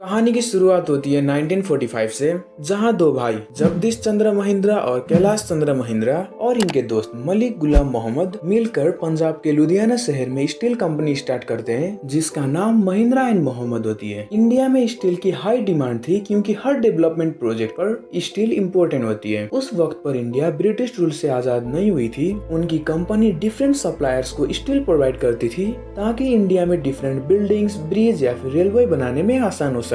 कहानी की शुरुआत होती है 1945 से, जहां दो भाई जगदीश चंद्र महिंद्रा और कैलाश चंद्र महिंद्रा और इनके दोस्त मलिक गुलाम मोहम्मद मिलकर पंजाब के लुधियाना शहर में स्टील कंपनी स्टार्ट करते हैं, जिसका नाम महिंद्रा एंड मोहम्मद होती है। इंडिया में स्टील की हाई डिमांड थी क्योंकि हर डेवलपमेंट प्रोजेक्ट पर स्टील इम्पोर्टेंट होती है। उस वक्त पर इंडिया ब्रिटिश रूल से आजाद नहीं हुई थी। उनकी कंपनी डिफरेंट सप्लायर्स को स्टील प्रोवाइड करती थी ताकि इंडिया में डिफरेंट बिल्डिंग्स, ब्रिज या फिर रेलवे बनाने में आसान हो सके।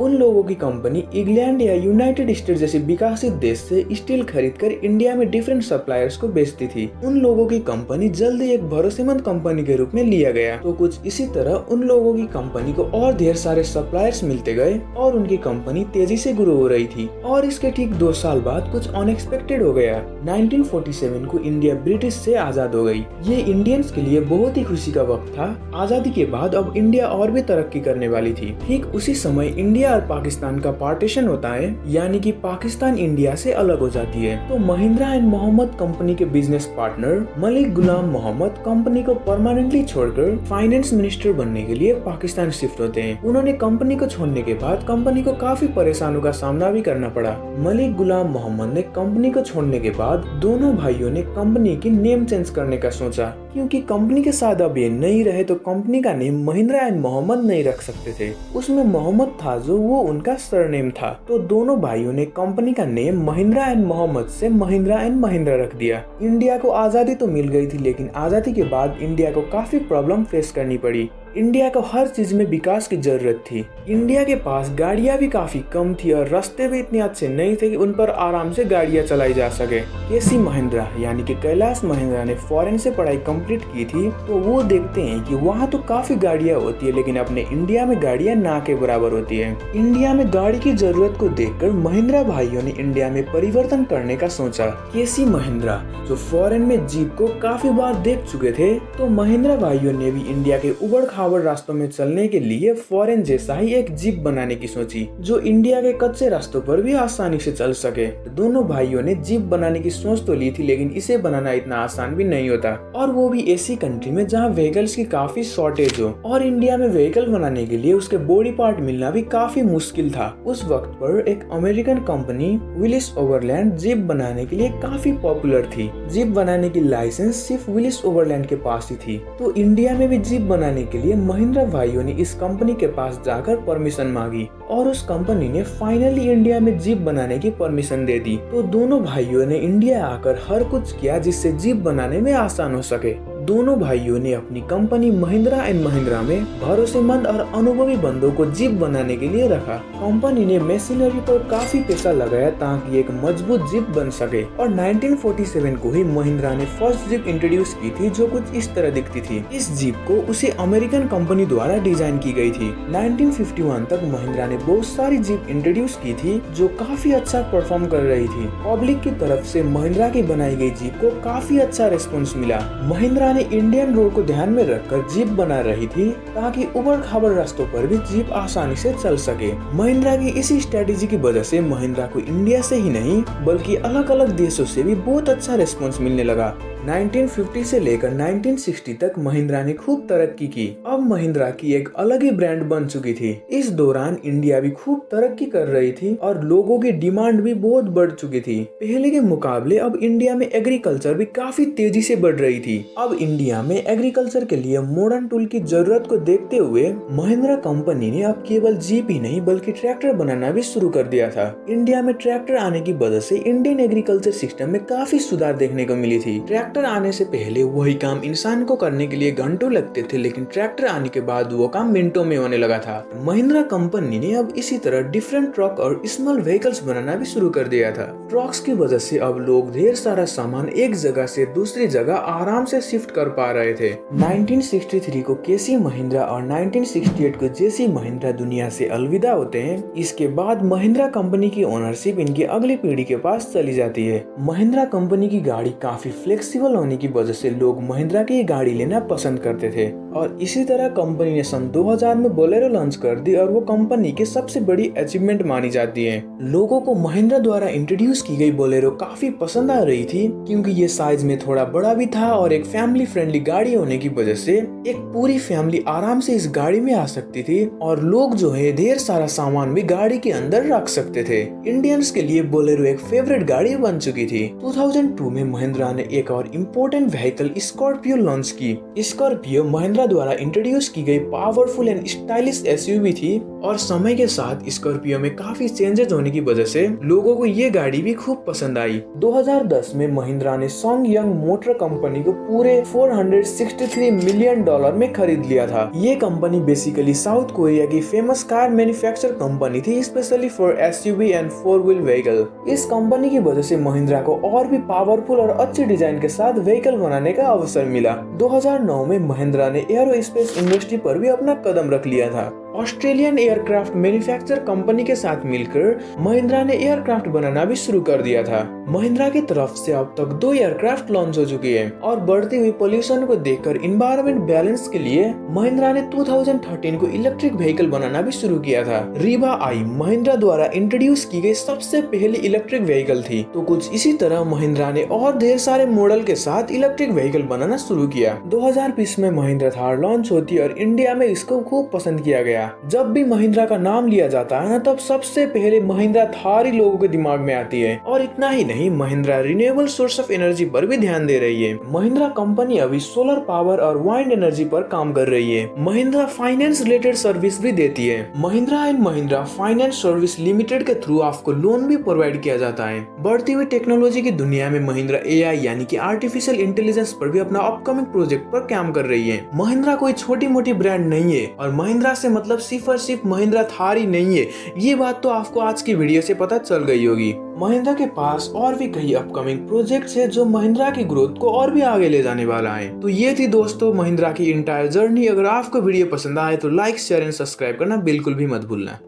उन लोगों की कंपनी इंग्लैंड या यूनाइटेड स्टेट जैसे विकसित देश से स्टील खरीदकर इंडिया में डिफरेंट सप्लायर्स को बेचती थी। उन लोगों की कंपनी जल्दी एक भरोसेमंद कंपनी के रूप में लिया गया। तो कुछ इसी तरह उन लोगों की कंपनी को और ढेर सारे सप्लायर्स मिलते गए और उनकी कंपनी तेजी से ग्रो हो रही थी। और इसके ठीक 2 साल बाद कुछ अनएक्सपेक्टेड हो गया। 1947 को इंडिया ब्रिटिश से आजाद हो गई। ये इंडियंस के लिए बहुत ही खुशी का वक्त था। आजादी के बाद अब इंडिया और भी तरक्की करने वाली थी। ठीक उसी समय इंडिया और पाकिस्तान का पार्टीशन होता है, यानी कि पाकिस्तान इंडिया से अलग हो जाती है। तो महिंद्रा एंड मोहम्मद कंपनी के बिजनेस पार्टनर मलिक गुलाम मोहम्मद कंपनी को परमानेंटली छोड़कर फाइनेंस मिनिस्टर बनने के लिए पाकिस्तान शिफ्ट होते हैं। उन्होंने कंपनी को छोड़ने के बाद कंपनी को काफी परेशानियों का सामना भी करना पड़ा। मलिक गुलाम मोहम्मद ने कंपनी को छोड़ने के बाद दोनों भाइयों ने कंपनी की नेम चेंज करने का सोचा, क्योंकि कंपनी के साथ अब ये नहीं रहे तो कंपनी का नेम महिंद्रा एंड मोहम्मद नहीं रख सकते थे। उसमें मोहम्मद था जो वो उनका सरनेम था। तो दोनों भाइयों ने कंपनी का नेम महिंद्रा एंड मोहम्मद से महिंद्रा एंड महिंद्रा रख दिया। इंडिया को आजादी तो मिल गई थी, लेकिन आजादी के बाद इंडिया को काफी प्रॉब्लम फेस करनी पड़ी। इंडिया को हर चीज में विकास की जरूरत थी। इंडिया के पास गाड़ियां भी काफी कम थी और रास्ते भी इतने अच्छे नहीं थे कि उन पर आराम से गाड़ियां चलाई जा सके। केसी महिंद्रा यानी कि कैलाश महिंद्रा ने फॉरेन से पढ़ाई कंप्लीट की थी, तो वो देखते हैं कि वहाँ तो काफी गाड़ियां होती है, लेकिन अपने इंडिया में गाड़ियां ना के बराबर होती है। इंडिया में गाड़ी की जरूरत को देखकर महिंद्रा भाइयों ने इंडिया में परिवर्तन करने का सोचा। केसी महिंद्रा जो फॉरेन में जीप को काफी बार देख चुके थे, तो महिंद्रा भाइयों ने भी इंडिया के उबड़ रास्तों में चलने के लिए फॉरेन जैसा ही एक जीप बनाने की सोची, जो इंडिया के कच्चे रास्तों पर भी आसानी से चल सके। दोनों भाइयों ने जीप बनाने की सोच तो ली थी, लेकिन इसे बनाना इतना आसान भी नहीं होता, और वो भी ऐसी कंट्री में जहाँ व्हीकल्स की काफी शॉर्टेज हो। और इंडिया में व्हीकल बनाने के लिए उसके बॉडी पार्ट मिलना भी काफी मुश्किल था। उस वक्त पर एक American company Willis overland jeep बनाने के लिए काफी पॉपुलर थी। जीप बनाने की लाइसेंस सिर्फ विलिस ओवरलैंड के पास ही थी। तो इंडिया में भी जीप बनाने के लिए महिंद्रा भाइयों ने इस कंपनी के पास जाकर परमिशन मांगी और उस कंपनी ने फाइनली इंडिया में जीप बनाने की परमिशन दे दी। तो दोनों भाइयों ने इंडिया आकर हर कुछ किया जिससे जीप बनाने में आसान हो सके। दोनों भाइयों ने अपनी कंपनी महिंद्रा एंड महिंद्रा में भरोसेमंद और अनुभवी बंदों को जीप बनाने के लिए रखा। कंपनी ने मशीनरी पर काफी पैसा लगाया ताकि एक मजबूत जीप बन सके, और 1947 को ही महिंद्रा ने फर्स्ट जीप इंट्रोड्यूस की थी, जो कुछ इस तरह दिखती थी। इस जीप को उसी अमेरिकन कंपनी द्वारा डिजाइन की गई थी। 1951 तक महिंद्रा ने बहुत सारी जीप इंट्रोड्यूस की थी जो काफी अच्छा परफॉर्म कर रही थी। पब्लिक की तरफ से महिंद्रा की बनाई गई जीप को काफी अच्छा रिस्पॉन्स मिला। महिंद्रा ने इंडियन रोड को ध्यान में रखकर जीप बना रही थी ताकि उबड़ खाबड़ रास्तों पर भी जीप आसानी से चल सके। महिंद्रा की इसी स्ट्रेटेजी की वजह से महिंद्रा को इंडिया से ही नहीं बल्कि अलग अलग देशों से भी बहुत अच्छा रिस्पॉन्स मिलने लगा। 1950 से लेकर 1960 तक महिंद्रा ने खूब तरक्की की। अब महिंद्रा की एक अलग ही ब्रांड बन चुकी थी। इस दौरान इंडिया भी खूब तरक्की कर रही थी और लोगों की डिमांड भी बहुत बढ़ चुकी थी। पहले के मुकाबले अब इंडिया में एग्रीकल्चर भी काफी तेजी से बढ़ रही थी। अब इंडिया में एग्रीकल्चर के लिए मॉडर्न टूल की जरूरत को देखते हुए महिंद्रा कंपनी ने अब केवल जीप ही नहीं बल्कि ट्रैक्टर बनाना भी शुरू कर दिया था। इंडिया में ट्रैक्टर आने की वजह से इंडियन एग्रीकल्चर सिस्टम में काफी सुधार देखने को मिली थी। ट्रैक्टर आने से पहले वही काम इंसान को करने के लिए घंटों लगते थे, लेकिन ट्रैक्टर आने के बाद वो काम मिनटों में होने लगा था। महिंद्रा कंपनी ने अब इसी तरह डिफरेंट ट्रक और स्मॉल व्हीकल्स बनाना भी शुरू कर दिया था। ट्रक्स की वजह से अब लोग ढेर सारा सामान एक जगह से दूसरी जगह आराम से शिफ्ट कर पा रहे थे। 1963 को केसी महिंद्रा और 1968 को जेसी महिंद्रा दुनिया से अलविदा होते हैं। इसके बाद महिंद्रा कंपनी की ओनरशिप इनकी अगली पीढ़ी के पास चली जाती है। महिंद्रा कंपनी की गाड़ी काफी फ्लेक्सिबल फ्लेक्सिबल होने की वजह से लोग महिंद्रा की गाड़ी लेना पसंद करते थे और इसी तरह कंपनी ने सन 2000 में बोलेरो लॉन्च कर दी और वो कंपनी की सबसे बड़ी अचीवमेंट मानी जाती है। लोगों को महिंद्रा द्वारा इंट्रोड्यूस की गई बोलेरो काफी पसंद आ रही थी क्योंकि ये साइज में थोड़ा बड़ा भी था और एक फैमिली फ्रेंडली गाड़ी होने की वजह से एक पूरी फैमिली आराम से इस गाड़ी में आ सकती थी और लोग जो है ढेर सारा सामान भी गाड़ी के अंदर रख सकते थे। इंडियंस के लिए बोलेरो एक फेवरेट गाड़ी बन चुकी थी। 2002 में महिंद्रा ने एक और इम्पोर्टेंट व्हीकल स्कॉर्पियो लॉन्च की। स्कॉर्पियो महिंद्रा द्वारा इंट्रोड्यूस की गई पावरफुल एंड स्टाइलिश एसयूवी थी और समय के साथ स्कॉर्पियो में काफी चेंजेस होने की वजह से लोगों को ये गाड़ी भी खूब पसंद आई। 2010 में महिंद्रा ने सोंगयांग मोटर कंपनी को पूरे $463 मिलियन में खरीद लिया था। ये कंपनी बेसिकली साउथ कोरिया की फेमस कार मैन्युफैक्चर कंपनी थी, specially for SUV and 4 wheel vehicle. इस कंपनी की वजह से महिंद्रा को और भी पावरफुल और अच्छे डिजाइन के साथ व्हीकल बनाने का अवसर मिला। 2009 में महिंद्रा ने एरोस्पेस इंडस्ट्री पर भी अपना कदम रख लिया था। ऑस्ट्रेलियन एयरक्राफ्ट मैन्युफैक्चर कंपनी के साथ मिलकर महिंद्रा ने एयरक्राफ्ट बनाना भी शुरू कर दिया था। महिंद्रा की तरफ से अब तक 2 एयरक्राफ्ट लॉन्च हो चुकी है और बढ़ती हुई पोल्यूशन को देखकर इन्वायरमेंट बैलेंस के लिए महिंद्रा ने 2013 को इलेक्ट्रिक व्हीकल बनाना भी शुरू किया था। रीवा आई महिंद्रा द्वारा इंट्रोड्यूस की गई सबसे पहली इलेक्ट्रिक व्हीकल थी। तो कुछ इसी तरह महिंद्रा ने और ढेर सारे मॉडल के साथ इलेक्ट्रिक व्हीकल बनाना शुरू किया। 2020 में महिंद्रा थार लॉन्च होती और इंडिया में इसको खूब पसंद किया गया। जब भी महिंद्रा का नाम लिया जाता है ना, तब सबसे पहले महिंद्रा थार ही लोगों के दिमाग में आती है। और इतना ही नहीं, Mahindra renewable source of energy पर भी ध्यान दे रही है। महिंद्रा कंपनी अभी सोलर पावर और वाइंड एनर्जी पर काम कर रही है। महिंद्रा फाइनेंस रिलेटेड सर्विस भी देती है। Mahindra and Mahindra finance service limited के थ्रू आपको लोन भी प्रोवाइड किया जाता है। बढ़ती हुई टेक्नोलॉजी की दुनिया में महिंद्रा एआई यानी कि आर्टिफिशियल इंटेलिजेंस पर भी अपना अपकमिंग प्रोजेक्ट पर काम कर रही है। महिंद्रा कोई छोटी मोटी ब्रांड नहीं है और महिंद्रा से मतलब सिर्फ और सिर्फ महिंद्रा थार ही नहीं है। ये बात तो आपको आज की वीडियो से पता चल गई होगी। महिंद्रा के पास और भी कई अपकमिंग प्रोजेक्ट्स है जो महिंद्रा की ग्रोथ को और भी आगे ले जाने वाला है। तो ये थी दोस्तों महिंद्रा की इंटायर जर्नी। अगर आपको वीडियो पसंद आए तो लाइक, शेयर एंड सब्सक्राइब करना बिल्कुल भी मत भूलना।